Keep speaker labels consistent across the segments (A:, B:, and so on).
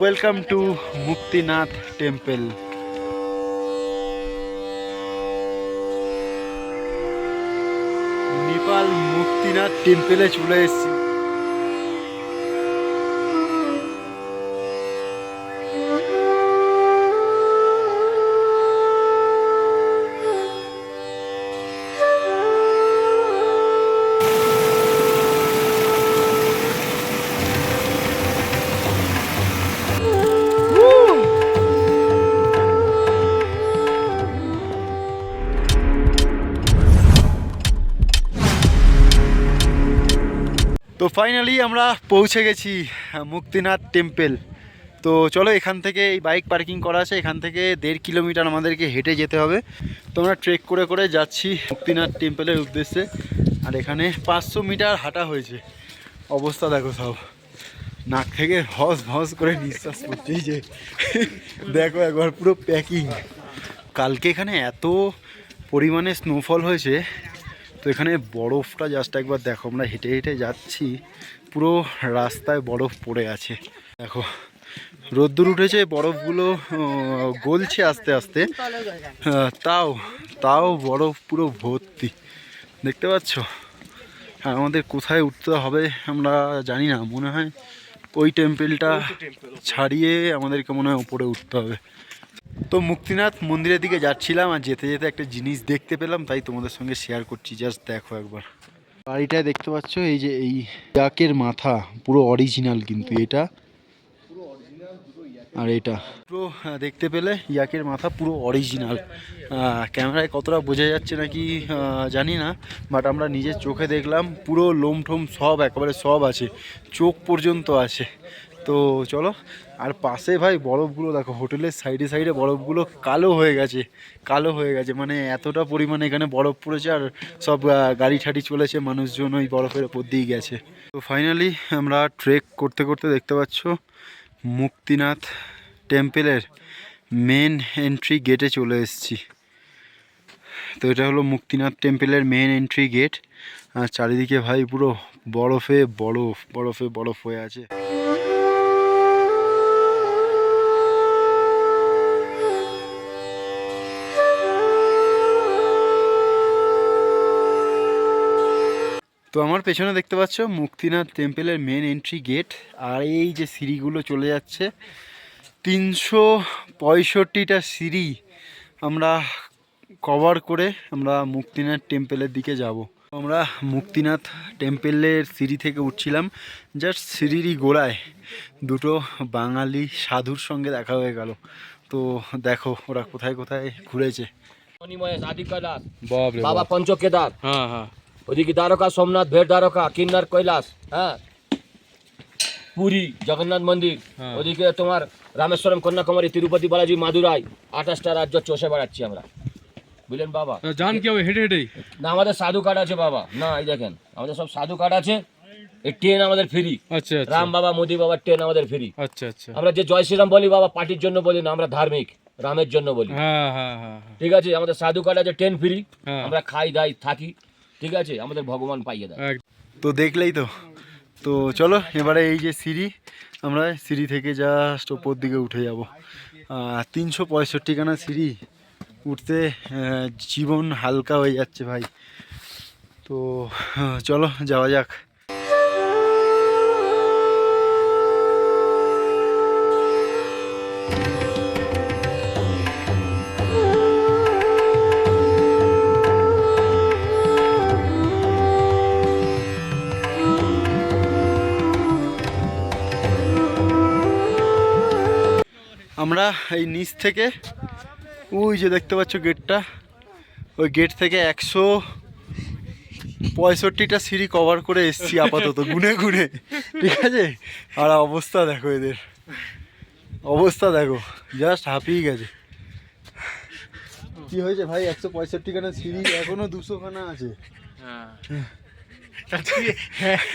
A: Welcome to Muktinath temple. Nepal Muktinath টেম্পলে চলে এসেছি। তো ফাইনালি আমরা পৌঁছে গেছি মুক্তিনাথ টেম্পল। তো চলো, এখান থেকে এই বাইক পার্কিং করা আছে, এখান থেকে 1.5 কিলোমিটার আমাদেরকে হেঁটে যেতে হবে। তো আমরা ট্রেক করে করে যাচ্ছি মুক্তিনাথ টেম্পলের উদ্দেশ্যে। আর এখানে 500 মিটার হাঁটা হয়েছে। অবস্থা দেখো, সব নাক থেকে ভস ভস করে নিঃশ্বাস পড়ছেই যে। দেখো একবার পুরো প্যাকিং। কালকে এখানে এত পরিমাণে স্নোফল হয়েছে, তো এখানে বরফটা জাস্ট একবার দেখো। আমরা হেঁটে হেঁটে যাচ্ছি, পুরো রাস্তায় বরফ পড়ে আছে। দেখো রোদ্দুর উঠেছে, বরফগুলো গলছে আস্তে আস্তে। তাও তাও বরফ পুরো ভর্তি, দেখতে পাচ্ছ। আর আমাদের কোথায় উঠতে হবে আমরা জানি না, মনে হয় ওই টেম্পলটা ছাড়িয়ে আমাদেরকে মনে হয় উপরে উঠতে হবে। তো মুক্তিনাথ মন্দিরের দিকে যাচ্ছিলাম, আর যেতে যেতে একটা জিনিস দেখতে পেলাম, তাই তোমাদের সঙ্গে শেয়ার করছি। জাস্ট দেখো একবার, বাড়িটায় দেখতে পাচ্ছ এই যে এই ইয়াকের মাথা পুরো অরিজিনাল, কিন্তু এটা আর এটা পুরো দেখতে পেলে ইয়াকের মাথা পুরো অরিজিনাল। ক্যামেরায় কতটা বোঝা যাচ্ছে নাকি জানি না, বাট আমরা নিজের চোখে দেখলাম, পুরো লোম ঠোম সব একেবারে সব আছে, চোখ পর্যন্ত আছে। তো চলো। আর পাশে ভাই বরফগুলো দেখো, হোটেলের সাইডে সাইডে বরফগুলো কালো হয়ে গেছে, কালো হয়ে গেছে, মানে এতটা পরিমাণে এখানে বরফ পড়েছে। আর সব গাড়ি ঠাড়ি চলেছে, মানুষজন ওই বরফের ওপর দিয়ে গেছে। তো ফাইনালি আমরা ট্রেক করতে করতে দেখতে পাচ্ছ মুক্তিনাথ টেম্পলের মেন এন্ট্রি গেটে চলে এসেছি। তো এটা হলো মুক্তিনাথ টেম্পলের মেন এন্ট্রি গেট। আর চারিদিকে ভাই পুরো বরফে বরফ, বরফে বরফ হয়ে আছে। তো আমার পেছনে দেখতে পাচ্ছ মুক্তিনাথ টেম্পলের মেন এন্ট্রি গেট। আর এই যে সিঁড়িগুলো চলে যাচ্ছে, 365টা সিঁড়ি আমরা কভার করে আমরা মুক্তিনাথ টেম্পলের দিকে যাব। আমরা মুক্তিনাথ টেম্পলের সিঁড়ি থেকে উঠছিলাম, জাস্ট সিঁড়িরই গোড়ায় দুটো বাঙালি সাধুর সঙ্গে দেখা হয়ে গেল। তো দেখো ওরা কোথায় কোথায় ঘুরেছে।
B: বাবা পঞ্চকেদার, হ্যাঁ হ্যাঁ, ওদিকে দ্বারকা, সোমনাথ, ভেট দ্বারকা, কিন্নার, কৈলাস, হ্যাঁ, পুরী জগন্নাথ মন্দির, ওদিকে তোমার রামেশ্বরম, কন্যাকুমারী, তিরুপতি, বালাজি, মাদুরাই, 28টা রাজ্য চষে বেড়াচ্ছি আমরা, বুঝলেন বাবা।
C: জান কি হবে হেঁটে হেঁটেই
B: না, আমাদের সাধু কার্ড আছে বাবা। না, এই দেখেন আমাদের সব সাধু কার্ড আছে। এই ট্রেন আমাদের ফ্রি।
C: আচ্ছা আচ্ছা,
B: রাম বাবা, মোদি বাবার ট্রেন আমাদের ফ্রি।
C: আচ্ছা আচ্ছা,
B: আমরা যে জয় শ্রীরাম বলি বাবা, পার্টির জন্য বলি না, আমরা ধার্মিক, রামের জন্য বলি।
C: হ্যাঁ হ্যাঁ হ্যাঁ,
B: ঠিক আছে, আমাদের সাধু কার্ড আছে, ট্রেন ফ্রি, আমরা খাই দাই থাকি, ঠিক আছে, আমাদের ভগবান পাইয়ে দেয়।
A: তো দেখলেই তো। তো চলো এবারে এই যে সিঁড়ি, আমরা সিঁড়ি থেকে জাস্ট ওপর দিকে উঠে যাব। 365খানা সিঁড়ি উঠতে জীবন হালকা হয়ে যাচ্ছে ভাই। তো চলো যাওয়া যাক। আমরা এই নিচ থেকে ওই যে দেখতে পাচ্ছ গেটটা, ওই গেট থেকে 165টা সিঁড়ি কভার করে এসছি আপাতত গুনে গুনে, ঠিক আছে। আর অবস্থা দেখো, এদের অবস্থা দেখো, জাস্ট হাঁপিয়ে গেছে। কি হয়েছে ভাই, 165খানা সিঁড়ি, এখনো 200খানা আছে।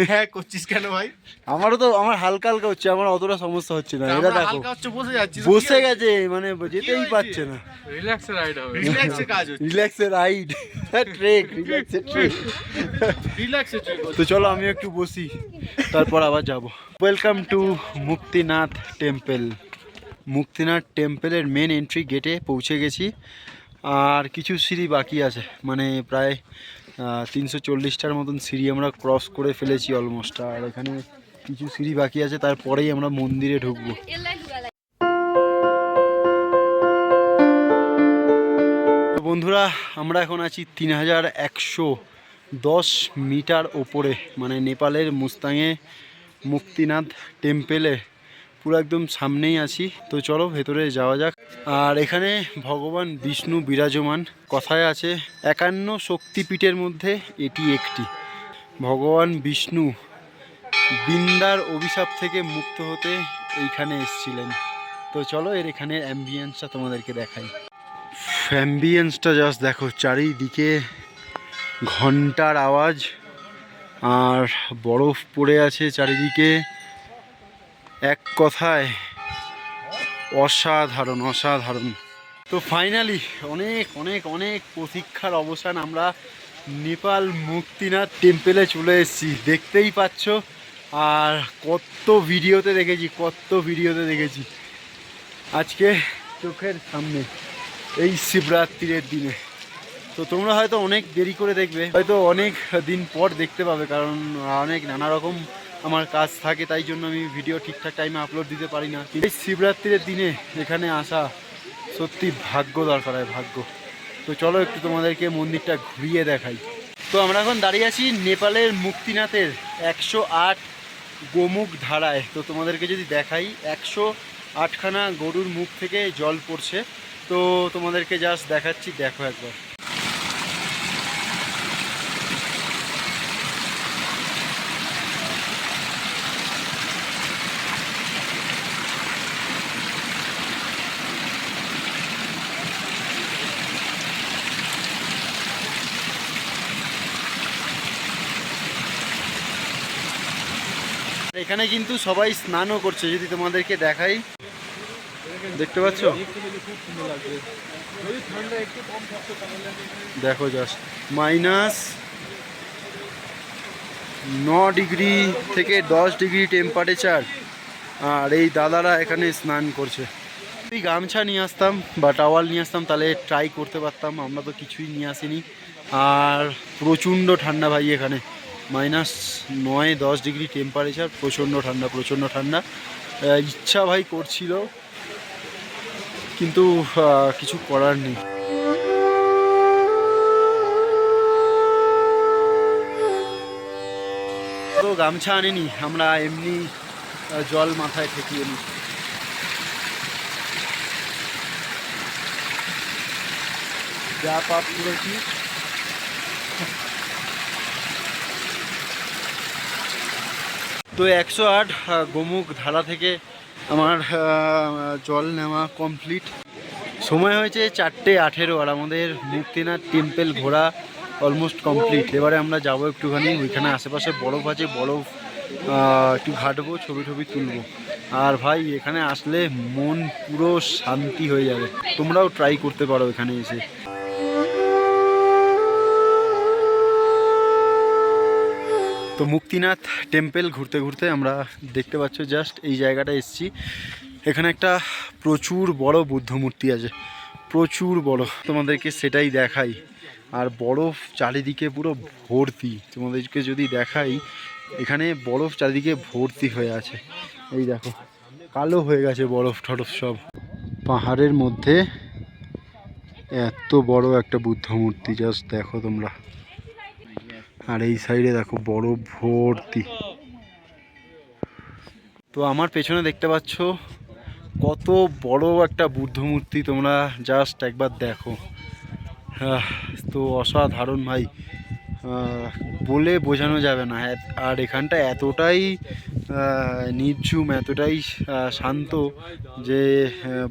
D: হ্যাঁ করছিস কেন ভাই?
A: আমারও তো আমার হালকা হালকা হচ্ছে, আমার অতটা সমস্যা হচ্ছে না। এটা
D: আমরা
A: দেখো
D: হালকা হচ্ছে বসে যাচ্ছি,
A: বসে গেছে, মানে যেতেই পারছে না।
C: রিল্যাক্সে রাইড হবে।
D: রিল্যাক্সে কাজ হচ্ছে,
A: রিল্যাক্সে রাইড, ট্রেক, রিল্যাক্সে ট্রেক।
D: রিল্যাক্সে
A: তো চলো আমি একটু বসি, তারপর আবার যাব। Welcome to Muktinath temple. Muktinath টেম্পলের মেন এন্ট্রি গেটে পৌঁছে গেছি। আর কিছু সিঁড়ি বাকি আছে, মানে প্রায় 340টার মতন সিঁড়ি আমরা ক্রস করে ফেলেছি অলমোস্ট। আর এখানে কিছু সিঁড়ি বাকি আছে, তারপরেই আমরা মন্দিরে ঢুকবো। তো বন্ধুরা, আমরা এখন আছি 3110 মিটার ওপরে, মানে নেপালের মুস্তাঙে মুক্তিনাথ টেম্পেলে পুরো একদম সামনেই আছি। তো চলো ভেতরে যাওয়া যাক। আর এখানে ভগবান বিষ্ণু বিরাজমান। কথায় আছে 51 শক্তিপীঠের মধ্যে এটি একটি। ভগবান বিষ্ণু বিন্দার অভিশাপ থেকে মুক্ত হতে এইখানে এসেছিলেন। তো চলো এর এখানের অ্যাম্বিয়েন্সটা তোমাদেরকে দেখাই। অ্যাম্বিয়েন্সটা জাস্ট দেখো, চারিদিকে ঘন্টার আওয়াজ আর বরফ পড়ে আছে চারিদিকে। এক কথায় অসাধারণ অসাধারণ। তো ফাইনালি অনেক অনেক অনেক প্রতীক্ষার অবসান, আমরা নেপাল মুক্তিনাথ টেম্পেলে চলে এসেছি। দেখতেই পাচ্ছ, আর কত ভিডিওতে দেখেছি, আজকে চোখের সামনে এই শিবরাত্রির দিনে। তো তোমরা হয়তো অনেক দেরি করে দেখবে, হয়তো অনেক দিন পর দেখতে পাবে, কারণ অনেক নানা রকম আমার কাজ থাকে, তাই জন্য আমি ভিডিও ঠিকঠাক টাইমে আপলোড দিতে পারি না। এই শিবরাত্রির দিনে এখানে আসা সত্যি ভাগ্য দরকার হয়, ভাগ্য। তো চলো একটু তোমাদেরকে মন্দিরটা ঘুরিয়ে দেখাই। তো আমরা এখন দাঁড়িয়ে আছি নেপালের মুক্তিনাথের 108 গোমুখ ধারায়। তো তোমাদেরকে যদি দেখাই, 108খানা গরুর মুখ থেকে জল পড়ছে। তো তোমাদেরকে জাস্ট দেখাচ্ছি, দেখো একবার। এখানে কিন্তু সবাই স্নানও করছে, যদি তোমাদেরকে দেখাই, দেখতে পাচ্ছ? দেখো জাস্ট -9 ডিগ্রি থেকে 10 ডিগ্রি টেম্পারেচার, আর এই দাদারা এখানে স্নান করছে। যদি গামছা নিয়ে আসতাম বা টাওয়াল নিয়ে আসতাম তাহলে ট্রাই করতে পারতাম, আমরা তো কিছুই নিয়ে আসিনি। আর প্রচণ্ড ঠান্ডা ভাই, এখানে -9-10 ডিগ্রি টেম্পারেচার, প্রচণ্ড ঠান্ডা। ইচ্ছা ভাই করছিল, কিন্তু কিছু করার নেই। তো গামছা আনিনি, আমরা এমনি জল মাথায় ঠেকিয়ে নিই। যা পাপ করেছি। তো 108 গোমুখ ধারা থেকে আমার জল নেওয়া কমপ্লিট। সময় হয়েছে 4:18, আর আমাদের মুক্তিনাথ টেম্পল ঘোরা অলমোস্ট কমপ্লিট। এবারে আমরা যাবো একটুখানি, ওইখানে আশেপাশে বরফ আছে, বরফ একটু ঘাটবো, ছবি তুলবো। আর ভাই এখানে আসলে মন পুরো শান্তি হয়ে যাবে, তোমরাও ট্রাই করতে পারো এখানে এসে। তো মুক্তিনাথ টেম্পল ঘুরতে ঘুরতে আমরা দেখতে পাচ্ছ জাস্ট এই জায়গাটা এসেছি। এখানে একটা প্রচুর বড় বুদ্ধ মূর্তি আছে, প্রচুর বড়, তোমাদেরকে সেটাই দেখাই। আর বরফ চারিদিকে পুরো ভর্তি, তোমাদেরকে যদি দেখাই, এখানে বরফ চারিদিকে ভর্তি হয়ে আছে। এই দেখো কালো হয়ে গেছে বরফ টরফ সব। পাহাড়ের মধ্যে এত বড় একটা বুদ্ধ মূর্তি, জাস্ট দেখো তোমরা। আর এই সাইডে দেখো বরফ ভর্তি। তো আমার পেছনে দেখতে পাচ্ছ কত বড় একটা বুদ্ধ মূর্তি, তোমরা জাস্ট একবার দেখো। তো অসাধারণ ভাই, বলে বোঝানো যাবে না। আর এখানটা এতটাই নির্ঝুম, এতটাই শান্ত যে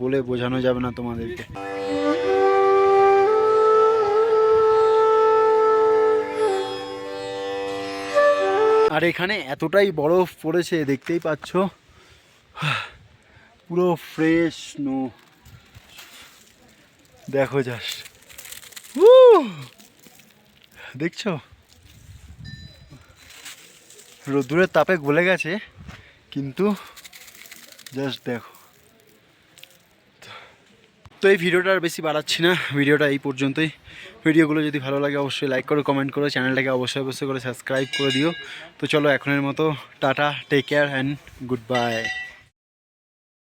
A: বলে বোঝানো যাবে না তোমাদেরকে। আর এখানে এতটাই বরফ পড়েছে দেখতেই পাচ্ছ, পুরো ফ্রেশ স্নো। দেখো জাস্ট, দেখছো রোদ্দুরের তাপে গলে গেছে, কিন্তু জাস্ট দেখো। তো এই ভিডিওটা আর বেশি বাড়াচ্ছি না, ভিডিওটা এই পর্যন্তই। ভিডিওগুলো যদি ভালো লাগে অবশ্যই লাইক করো, কমেন্ট করো, চ্যানেলটাকে অবশ্যই করে সাবস্ক্রাইব করে দিও। তো চলো এখনের মতো tata, take care and good bye.